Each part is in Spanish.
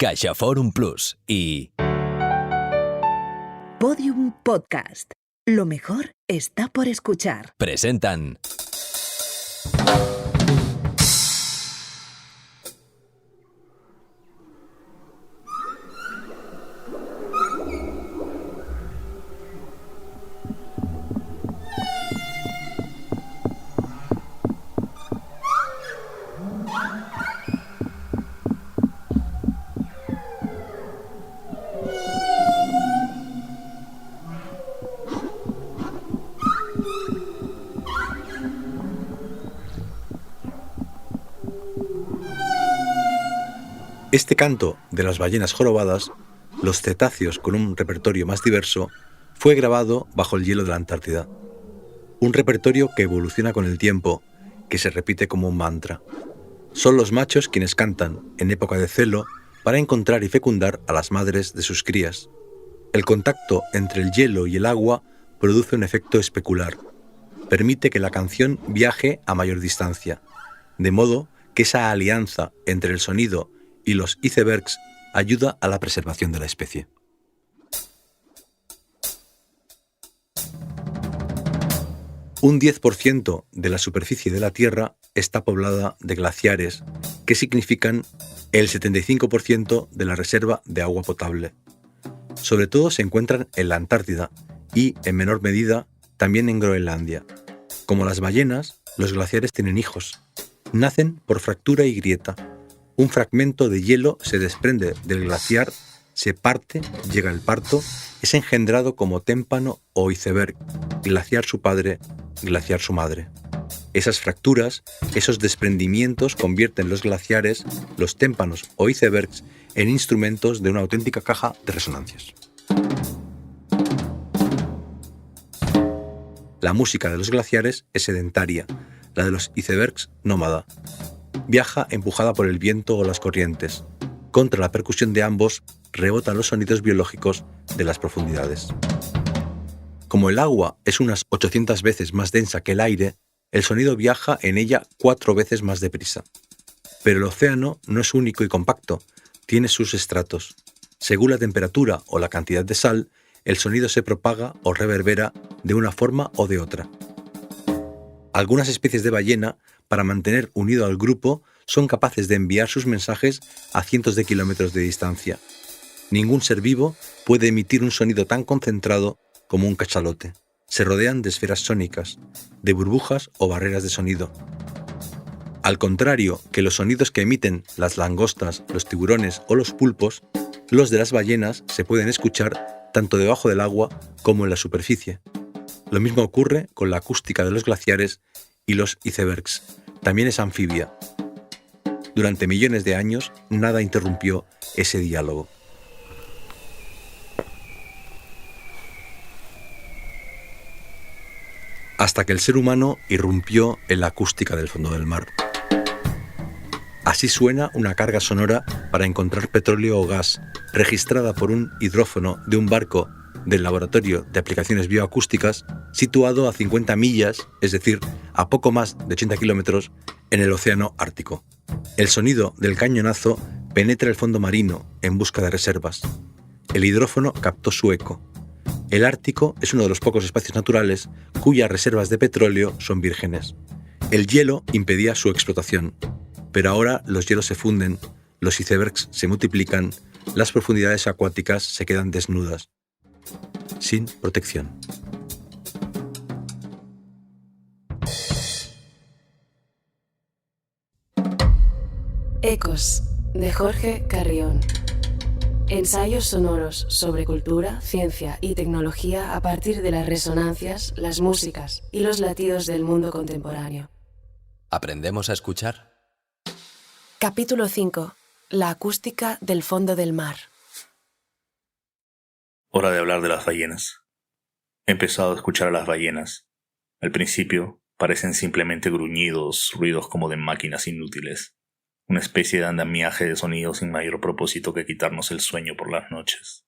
CaixaForum Plus y Podium Podcast. Lo mejor está por escuchar. presentan Este canto de las ballenas jorobadas, los cetáceos con un repertorio más diverso, fue grabado bajo el hielo de la Antártida. Un repertorio que evoluciona con el tiempo, que se repite como un mantra. Son los machos quienes cantan, en época de celo, para encontrar y fecundar a las madres de sus crías. El contacto entre el hielo y el agua produce un efecto especular. Permite que la canción viaje a mayor distancia, de modo que esa alianza entre el sonido y los icebergs ayuda a la preservación de la especie. Un 10% de la superficie de la Tierra está poblada de glaciares, que significan el 75% de la reserva de agua potable. Sobre todo se encuentran en la Antártida y, en menor medida, también en Groenlandia. Como las ballenas, los glaciares tienen hijos. Nacen por fractura y grieta. Un fragmento de hielo se desprende del glaciar, se parte, llega el parto, es engendrado como témpano o iceberg, glaciar su padre, glaciar su madre. Esas fracturas, esos desprendimientos convierten los glaciares, los témpanos o icebergs en instrumentos de una auténtica caja de resonancias. La música de los glaciares es sedentaria, la de los icebergs nómada. Viaja empujada por el viento o las corrientes. Contra la percusión de ambos rebotan los sonidos biológicos de las profundidades. Como el agua es unas 800 veces más densa que el aire, el sonido viaja en ella 4 veces más deprisa. Pero el océano no es único y compacto, tiene sus estratos. Según la temperatura o la cantidad de sal, el sonido se propaga o reverbera de una forma o de otra. Algunas especies de ballena, para mantener unido al grupo, son capaces de enviar sus mensajes a cientos de kilómetros de distancia. Ningún ser vivo puede emitir un sonido tan concentrado como un cachalote. Se rodean de esferas sónicas, de burbujas o barreras de sonido. Al contrario que los sonidos que emiten las langostas, los tiburones o los pulpos, los de las ballenas se pueden escuchar tanto debajo del agua como en la superficie. Lo mismo ocurre con la acústica de los glaciares y los icebergs. También es anfibia. Durante millones de años, nada interrumpió ese diálogo. Hasta que el ser humano irrumpió en la acústica del fondo del mar. Así suena una carga sonora para encontrar petróleo o gas, registrada por un hidrófono de un barco del Laboratorio de Aplicaciones Bioacústicas, situado a 50 millas, es decir, a poco más de 80 kilómetros, en el Océano Ártico. El sonido del cañonazo penetra el fondo marino en busca de reservas. El hidrófono captó su eco. El Ártico es uno de los pocos espacios naturales cuyas reservas de petróleo son vírgenes. El hielo impedía su explotación, pero ahora los hielos se funden, los icebergs se multiplican, las profundidades acuáticas se quedan desnudas, sin protección. Ecos, de Jorge Carrión. Ensayos sonoros sobre cultura, ciencia y tecnología a partir de las resonancias, las músicas y los latidos del mundo contemporáneo. ¿Aprendemos a escuchar? Capítulo 5. La acústica del fondo del mar. Hora de hablar de las ballenas. He empezado a escuchar a las ballenas. Al principio parecen simplemente gruñidos, ruidos como de máquinas inútiles. Una especie de andamiaje de sonidos sin mayor propósito que quitarnos el sueño por las noches.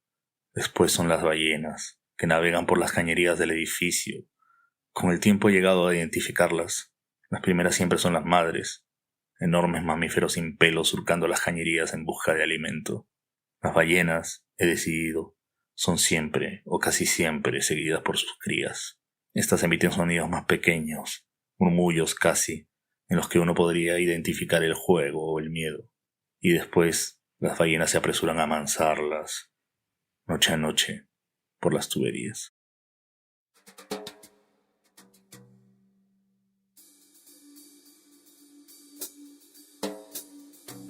Después son las ballenas, que navegan por las cañerías del edificio. Con el tiempo he llegado a identificarlas. Las primeras siempre son las madres, enormes mamíferos sin pelo surcando las cañerías en busca de alimento. Las ballenas, he decidido, son siempre o casi siempre seguidas por sus crías. Estas emiten sonidos más pequeños, murmullos casi, en los que uno podría identificar el juego o el miedo. Y después las ballenas se apresuran a amansarlas, noche a noche, por las tuberías.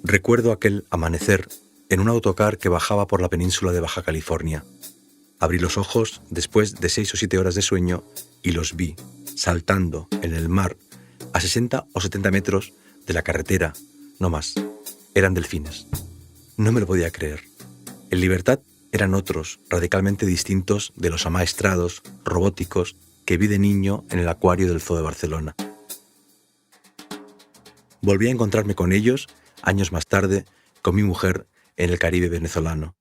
Recuerdo aquel amanecer en un autocar que bajaba por la península de Baja California. Abrí los ojos después de 6 o 7 horas de sueño y los vi, saltando en el mar a 60 o 70 metros de la carretera, no más. Eran delfines. No me lo podía creer. En libertad eran otros, radicalmente distintos de los amaestrados, robóticos, que vi de niño en el acuario del Zoo de Barcelona. Volví a encontrarme con ellos años más tarde, con mi mujer en el Caribe venezolano.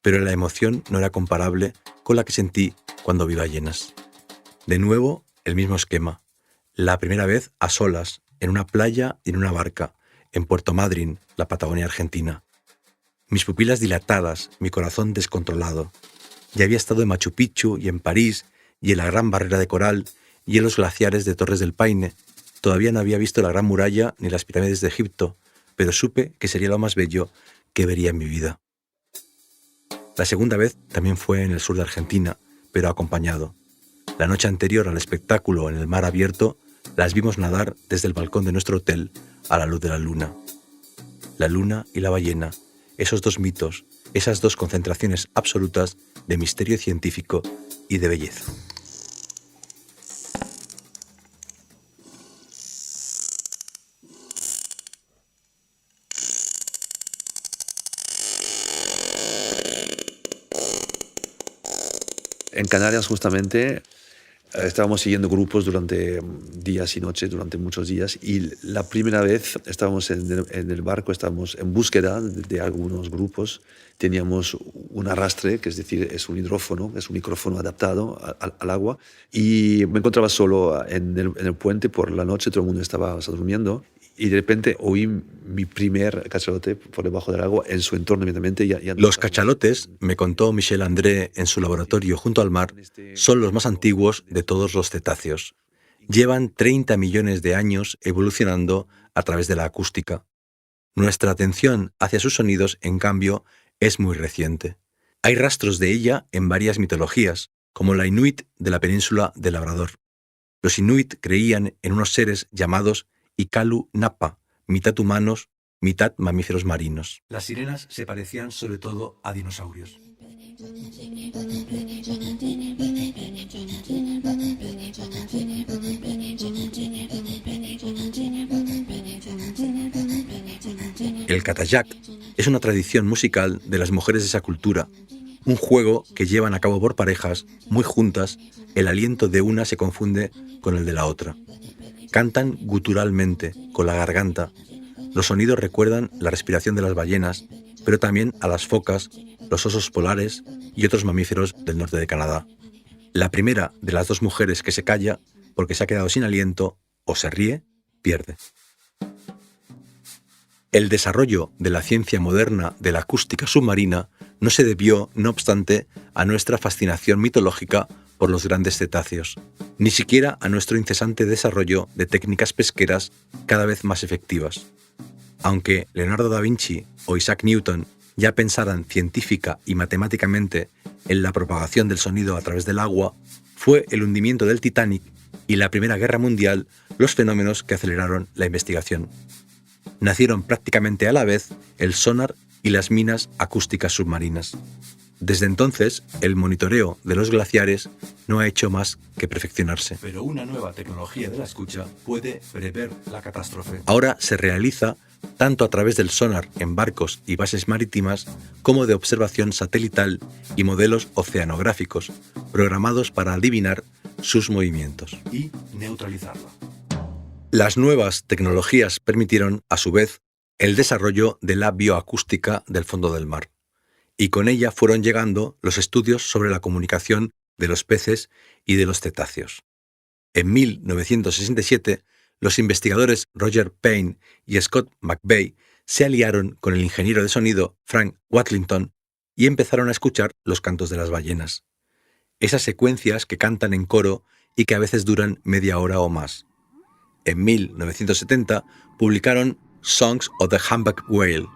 Pero la emoción no era comparable con la que sentí cuando vi ballenas. De nuevo, el mismo esquema. La primera vez a solas, en una playa y en una barca, en Puerto Madryn, la Patagonia argentina. Mis pupilas dilatadas, mi corazón descontrolado. Ya había estado en Machu Picchu y en París, y en la Gran Barrera de Coral, y en los glaciares de Torres del Paine. Todavía no había visto la Gran Muralla ni las pirámides de Egipto, pero supe que sería lo más bello que vería en mi vida. La segunda vez también fue en el sur de Argentina, pero acompañado. La noche anterior al espectáculo en el mar abierto, las vimos nadar desde el balcón de nuestro hotel a la luz de la luna. La luna y la ballena, esos dos mitos, esas dos concentraciones absolutas de misterio científico y de belleza. En Canarias justamente estábamos siguiendo grupos durante días y noches, durante muchos días, y la primera vez estábamos en el barco, estábamos en búsqueda de algunos grupos, teníamos un arrastre, que es decir, es un hidrófono, es un micrófono adaptado al agua, y me encontraba solo en el puente por la noche, todo el mundo estaba durmiendo, y de repente oí mi primer cachalote por debajo del agua en su entorno inmediatamente. Los cachalotes, me contó Michel André en su laboratorio junto al mar, son los más antiguos de todos los cetáceos. Llevan 30 millones de años evolucionando a través de la acústica. Nuestra atención hacia sus sonidos, en cambio, es muy reciente. Hay rastros de ella en varias mitologías, como la Inuit de la península de Labrador. Los Inuit creían en unos seres llamados Ikalu Napa, mitad humanos, mitad mamíferos marinos. Las sirenas se parecían sobre todo a dinosaurios. El Katayak es una tradición musical de las mujeres de esa cultura, un juego que llevan a cabo por parejas, muy juntas, el aliento de una se confunde con el de la otra. Cantan guturalmente, con la garganta. Los sonidos recuerdan la respiración de las ballenas, pero también a las focas, los osos polares y otros mamíferos del norte de Canadá. La primera de las dos mujeres que se calla porque se ha quedado sin aliento o se ríe, pierde. El desarrollo de la ciencia moderna de la acústica submarina no se debió, no obstante, a nuestra fascinación mitológica por los grandes cetáceos, ni siquiera a nuestro incesante desarrollo de técnicas pesqueras cada vez más efectivas. Aunque Leonardo da Vinci o Isaac Newton ya pensaran científica y matemáticamente en la propagación del sonido a través del agua, fue el hundimiento del Titanic y la Primera Guerra Mundial los fenómenos que aceleraron la investigación. Nacieron prácticamente a la vez el sonar y las minas acústicas submarinas. Desde entonces, el monitoreo de los glaciares no ha hecho más que perfeccionarse. Pero una nueva tecnología de la escucha puede prever la catástrofe. Ahora se realiza tanto a través del sonar en barcos y bases marítimas como de observación satelital y modelos oceanográficos, programados para adivinar sus movimientos y neutralizarla. Las nuevas tecnologías permitieron, a su vez, el desarrollo de la bioacústica del fondo del mar. Y con ella fueron llegando los estudios sobre la comunicación de los peces y de los cetáceos. En 1967, los investigadores Roger Payne y Scott McVeigh se aliaron con el ingeniero de sonido Frank Watlington y empezaron a escuchar los cantos de las ballenas. Esas secuencias que cantan en coro y que a veces duran media hora o más. En 1970 publicaron Songs of the Humpback Whale,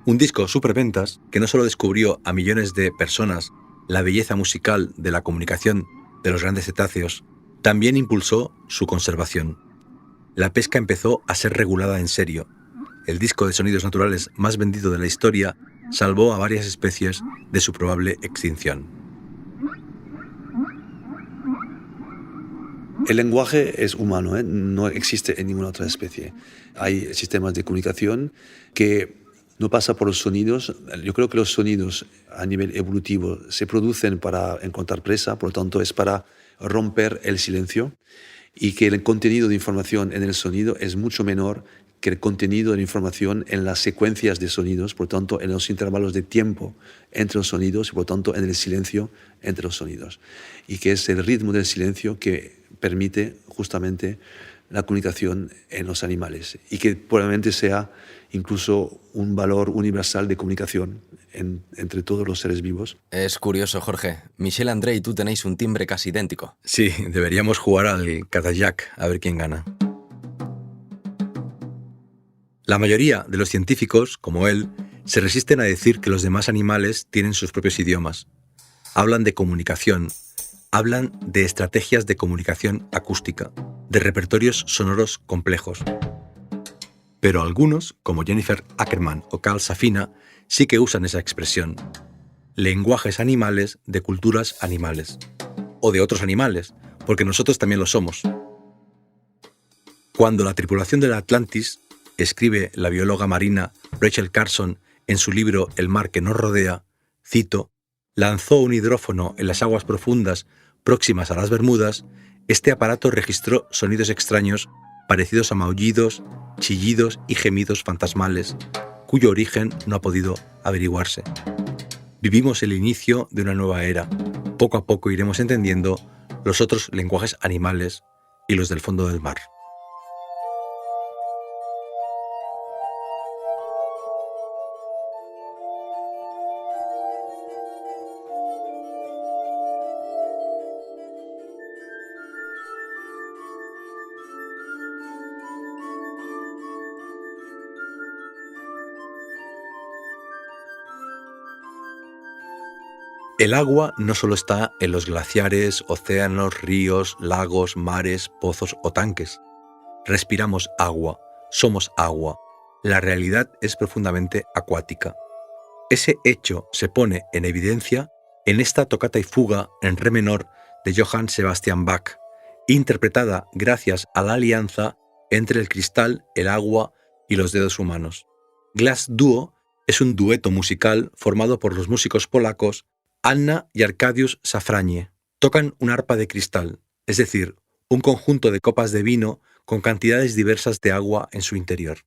un disco superventas que no solo descubrió a millones de personas la belleza musical de la comunicación de los grandes cetáceos, también impulsó su conservación. La pesca empezó a ser regulada en serio. El disco de sonidos naturales más vendido de la historia salvó a varias especies de su probable extinción. El lenguaje es humano, ¿eh? No existe en ninguna otra especie. Hay sistemas de comunicación que no pasan por los sonidos. Yo creo que los sonidos a nivel evolutivo se producen para encontrar presa, por lo tanto es para romper el silencio, y que el contenido de información en el sonido es mucho menor que el contenido de información en las secuencias de sonidos, por tanto en los intervalos de tiempo entre los sonidos y por tanto en el silencio entre los sonidos. Y que es el ritmo del silencio que permite justamente la comunicación en los animales y que probablemente sea incluso un valor universal de comunicación entre todos los seres vivos. Es curioso, Jorge. Michel André y tú tenéis un timbre casi idéntico. Sí, deberíamos jugar al Catajac a ver quién gana. La mayoría de los científicos, como él, se resisten a decir que los demás animales tienen sus propios idiomas. Hablan de comunicación, hablan de estrategias de comunicación acústica, de repertorios sonoros complejos. Pero algunos, como Jennifer Ackerman o Carl Safina, sí que usan esa expresión. Lenguajes animales de culturas animales. O de otros animales, porque nosotros también lo somos. Cuando la tripulación del Atlantis, escribe la bióloga marina Rachel Carson en su libro El mar que nos rodea, cito, lanzó un hidrófono en las aguas profundas próximas a las Bermudas, este aparato registró sonidos extraños parecidos a maullidos, chillidos y gemidos fantasmales, cuyo origen no ha podido averiguarse. Vivimos el inicio de una nueva era. Poco a poco iremos entendiendo los otros lenguajes animales y los del fondo del mar. El agua no solo está en los glaciares, océanos, ríos, lagos, mares, pozos o tanques. Respiramos agua, somos agua. La realidad es profundamente acuática. Ese hecho se pone en evidencia en esta tocata y fuga en re menor de Johann Sebastian Bach, interpretada gracias a la alianza entre el cristal, el agua y los dedos humanos. Glass Duo es un dueto musical formado por los músicos polacos Anna y Arkadiusz Szafranie. Tocan un arpa de cristal, es decir, un conjunto de copas de vino con cantidades diversas de agua en su interior.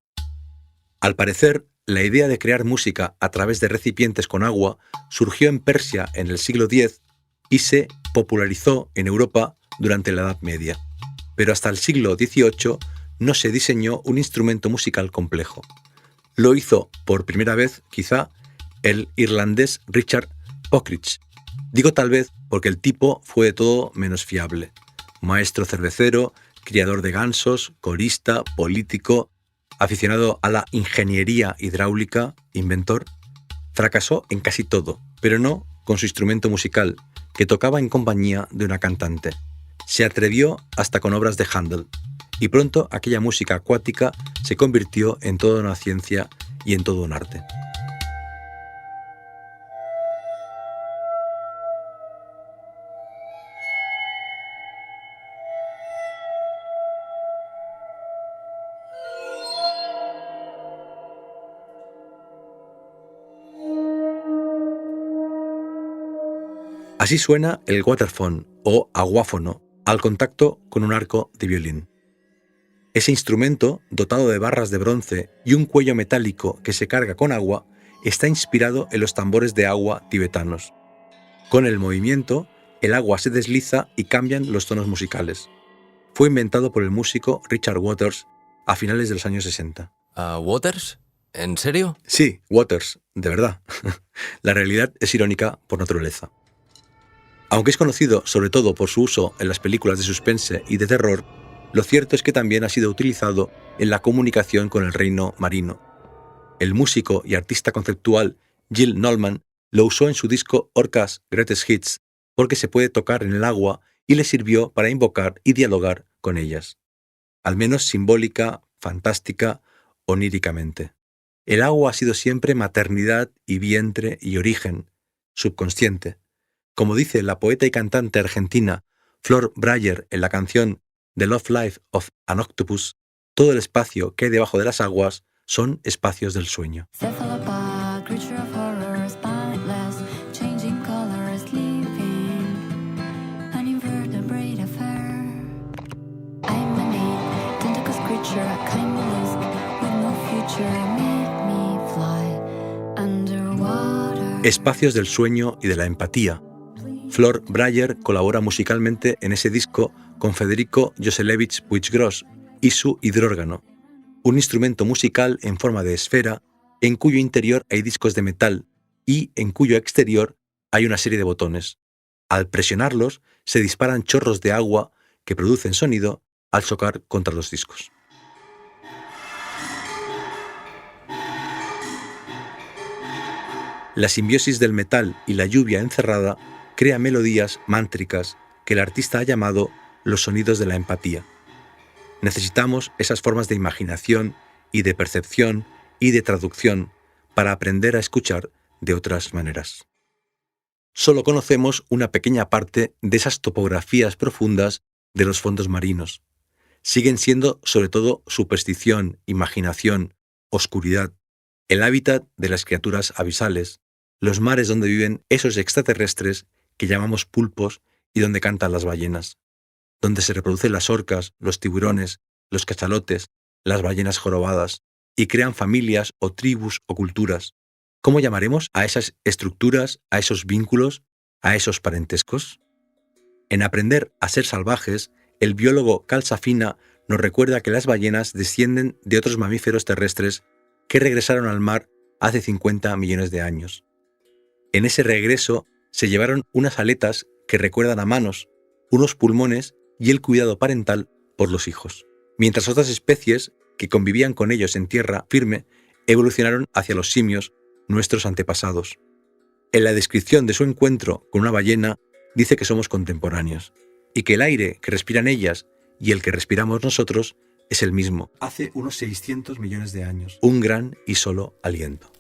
Al parecer, la idea de crear música a través de recipientes con agua surgió en Persia en el siglo X y se popularizó en Europa durante la Edad Media. Pero hasta el siglo XVIII no se diseñó un instrumento musical complejo. Lo hizo por primera vez, quizá, el irlandés Richard Pockrich. Digo tal vez porque el tipo fue de todo menos fiable. Maestro cervecero, criador de gansos, corista, político, aficionado a la ingeniería hidráulica, inventor. Fracasó en casi todo, pero no con su instrumento musical, que tocaba en compañía de una cantante. Se atrevió hasta con obras de Händel, y pronto aquella música acuática se convirtió en toda una ciencia y en todo un arte. Así suena el waterphone o aguáfono al contacto con un arco de violín. Ese instrumento, dotado de barras de bronce y un cuello metálico que se carga con agua, está inspirado en los tambores de agua tibetanos. Con el movimiento, el agua se desliza y cambian los tonos musicales. Fue inventado por el músico Richard Waters a finales de los años 60. ¿Waters? ¿En serio? Sí, Waters, de verdad. La realidad es irónica por naturaleza. Aunque es conocido sobre todo por su uso en las películas de suspense y de terror, lo cierto es que también ha sido utilizado en la comunicación con el reino marino. El músico y artista conceptual Jill Nolman lo usó en su disco Orca's Greatest Hits porque se puede tocar en el agua y le sirvió para invocar y dialogar con ellas. Al menos simbólica, fantástica, oníricamente. El agua ha sido siempre maternidad y vientre y origen, subconsciente. Como dice la poeta y cantante argentina Flor Brayer en la canción The Love Life of an Octopus, todo el espacio que hay debajo de las aguas son espacios del sueño. Espacios del sueño y de la empatía. Flor Brayer colabora musicalmente en ese disco con Federico Joselevich Puiggròs y su hidrórgano, un instrumento musical en forma de esfera en cuyo interior hay discos de metal y en cuyo exterior hay una serie de botones. Al presionarlos se disparan chorros de agua que producen sonido al chocar contra los discos. La simbiosis del metal y la lluvia encerrada crea melodías mántricas que el artista ha llamado los sonidos de la empatía. Necesitamos esas formas de imaginación y de percepción y de traducción para aprender a escuchar de otras maneras. Solo conocemos una pequeña parte de esas topografías profundas de los fondos marinos. Siguen siendo sobre todo superstición, imaginación, oscuridad, el hábitat de las criaturas abisales, los mares donde viven esos extraterrestres que llamamos pulpos y donde cantan las ballenas, donde se reproducen las orcas, los tiburones, los cachalotes, las ballenas jorobadas, y crean familias o tribus o culturas. ¿Cómo llamaremos a esas estructuras, a esos vínculos, a esos parentescos? En Aprender a ser salvajes, el biólogo Cal Safina nos recuerda que las ballenas descienden de otros mamíferos terrestres que regresaron al mar hace 50 millones de años. En ese regreso se llevaron unas aletas que recuerdan a manos, unos pulmones y el cuidado parental por los hijos. Mientras otras especies que convivían con ellos en tierra firme evolucionaron hacia los simios, nuestros antepasados. En la descripción de su encuentro con una ballena dice que somos contemporáneos y que el aire que respiran ellas y el que respiramos nosotros es el mismo. Hace unos 600 millones de años. Un gran y solo aliento.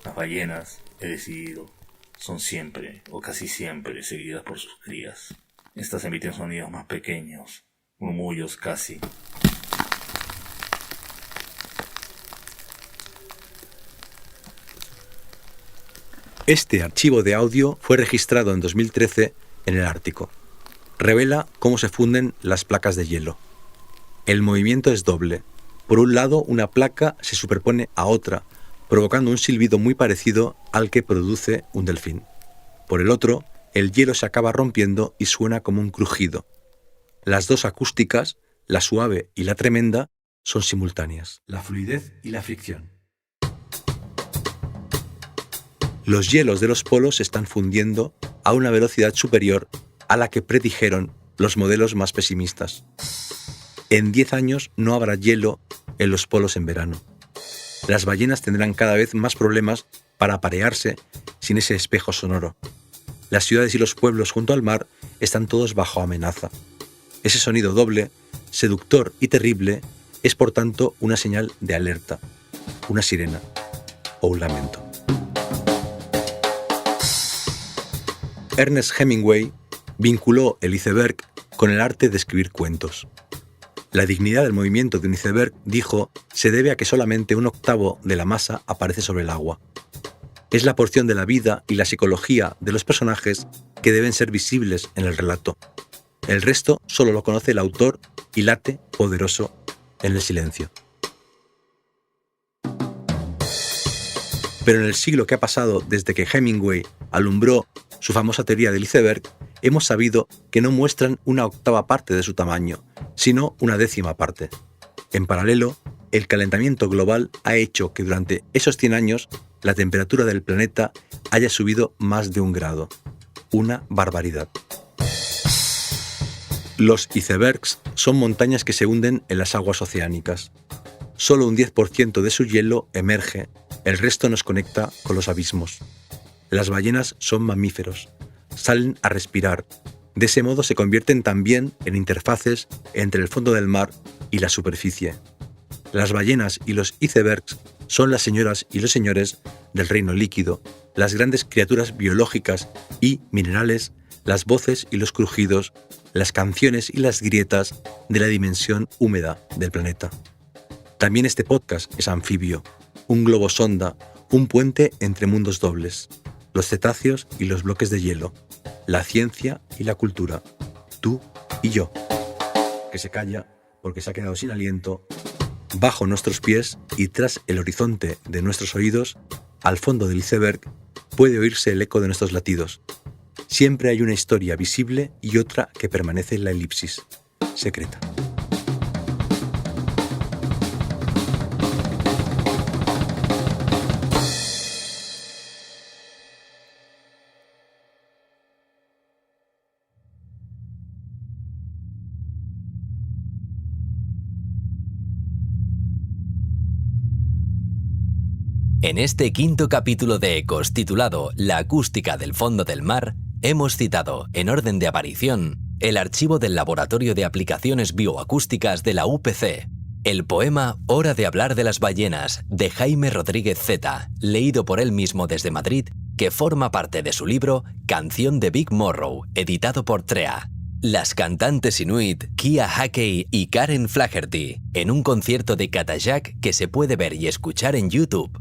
Las ballenas, he decidido, son siempre o casi siempre seguidas por sus crías. Estas emiten sonidos más pequeños, murmullos casi. Este archivo de audio fue registrado en 2013 en el Ártico. Revela cómo se funden las placas de hielo. El movimiento es doble. Por un lado, una placa se superpone a otra, provocando un silbido muy parecido al que produce un delfín. Por el otro, el hielo se acaba rompiendo y suena como un crujido. Las dos acústicas, la suave y la tremenda, son simultáneas. La fluidez y la fricción. Los hielos de los polos se están fundiendo a una velocidad superior a la que predijeron los modelos más pesimistas. En 10 años no habrá hielo en los polos en verano. Las ballenas tendrán cada vez más problemas para aparearse sin ese espejo sonoro. Las ciudades y los pueblos junto al mar están todos bajo amenaza. Ese sonido doble, seductor y terrible, es por tanto una señal de alerta, una sirena o un lamento. Ernest Hemingway vinculó el iceberg con el arte de escribir cuentos. La dignidad del movimiento de un iceberg, dijo, se debe a que solamente 1/8 de la masa aparece sobre el agua. Es la porción de la vida y la psicología de los personajes que deben ser visibles en el relato. El resto solo lo conoce el autor y late, poderoso, en el silencio. Pero en el siglo que ha pasado desde que Hemingway alumbró su famosa teoría del iceberg, hemos sabido que no muestran 1/8 parte de su tamaño, sino una 10ª parte. En paralelo, el calentamiento global ha hecho que durante esos 100 años la temperatura del planeta haya subido más de 1 grado. Una barbaridad. Los icebergs son montañas que se hunden en las aguas oceánicas. Solo un 10% de su hielo emerge, el resto nos conecta con los abismos. Las ballenas son mamíferos, salen a respirar. De ese modo se convierten también en interfaces entre el fondo del mar y la superficie. Las ballenas y los icebergs son las señoras y los señores del reino líquido, las grandes criaturas biológicas y minerales, las voces y los crujidos, las canciones y las grietas de la dimensión húmeda del planeta. También este podcast es anfibio, un globo sonda, un puente entre mundos dobles, los cetáceos y los bloques de hielo, la ciencia y la cultura, tú y yo, que se calla porque se ha quedado sin aliento, bajo nuestros pies y tras el horizonte de nuestros oídos, al fondo del iceberg, puede oírse el eco de nuestros latidos. Siempre hay una historia visible y otra que permanece en la elipsis, secreta. En este 5º capítulo de Ecos, titulado La acústica del fondo del mar, hemos citado, en orden de aparición, el archivo del Laboratorio de Aplicaciones Bioacústicas de la UPC, el poema Hora de hablar de las ballenas, de Jaime Rodríguez Zeta, leído por él mismo desde Madrid, que forma parte de su libro Canción de Big Morrow, editado por TREA. Las cantantes inuit Kia Hackey y Karen Flaherty, en un concierto de Katayak que se puede ver y escuchar en YouTube.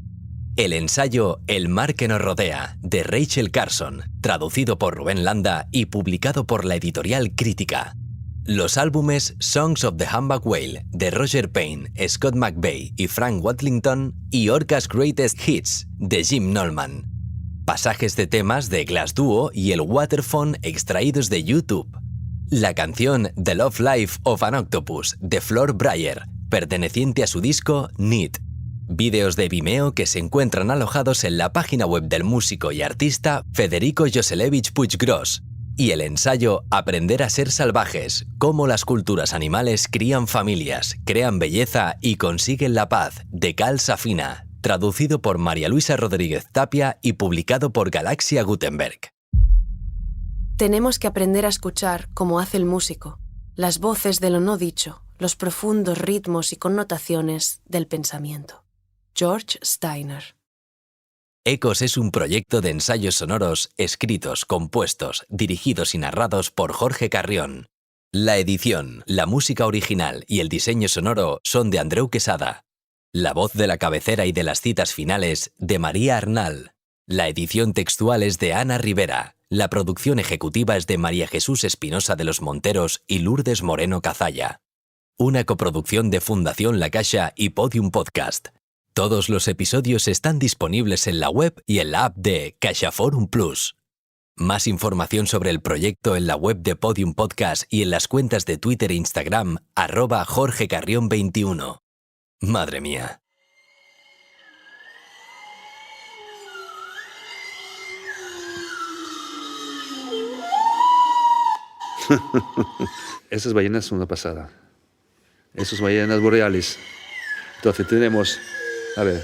El ensayo El mar que nos rodea, de Rachel Carson, traducido por Rubén Landa y publicado por la editorial Crítica. Los álbumes Songs of the Humpback Whale, de Roger Payne, Scott McVeigh y Frank Watlington, y Orca's Greatest Hits, de Jim Nolman. Pasajes de temas de Glass Duo y el Waterphone extraídos de YouTube. La canción The Love Life of an Octopus, de Flor Breyer, perteneciente a su disco Need. Vídeos de Vimeo que se encuentran alojados en la página web del músico y artista Federico Joselevich Puiggròs, y el ensayo Aprender a ser salvajes, cómo las culturas animales crían familias, crean belleza y consiguen la paz, de Cal Safina, traducido por María Luisa Rodríguez Tapia y publicado por Galaxia Gutenberg. Tenemos que aprender a escuchar como hace el músico, las voces de lo no dicho, los profundos ritmos y connotaciones del pensamiento. George Steiner. Ecos es un proyecto de ensayos sonoros escritos, compuestos, dirigidos y narrados por Jorge Carrión. La edición, la música original y el diseño sonoro son de Andreu Quesada. La voz de la cabecera y de las citas finales de María Arnal. La edición textual es de Ana Rivera. La producción ejecutiva es de María Jesús Espinosa de los Monteros y Lourdes Moreno Cazalla. Una coproducción de Fundación La Caixa y Podium Podcast. Todos los episodios están disponibles en la web y en la app de CaixaForum Plus. Más información sobre el proyecto en la web de Podium Podcast y en las cuentas de Twitter e Instagram @JorgeCarrión21. Madre mía. Esas ballenas son una pasada. Esas ballenas boreales. Entonces tenemos... A ver,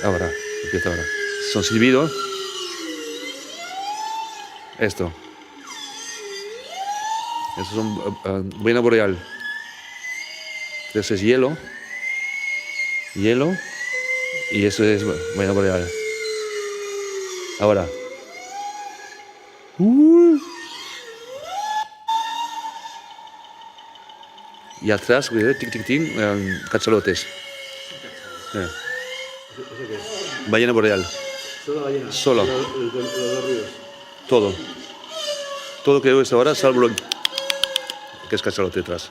ahora, empieza ahora. Son silbido. Esto. Eso son ballena boreal. Eso es hielo. Hielo. Y eso es ballena boreal. Ahora. Y atrás, tic, tic, tic, cachalotes. Ballena boreal. Solo ballena. Solo. Los ríos. Todo. Todo que oyes ahora, salvo lo que es cachalote detrás.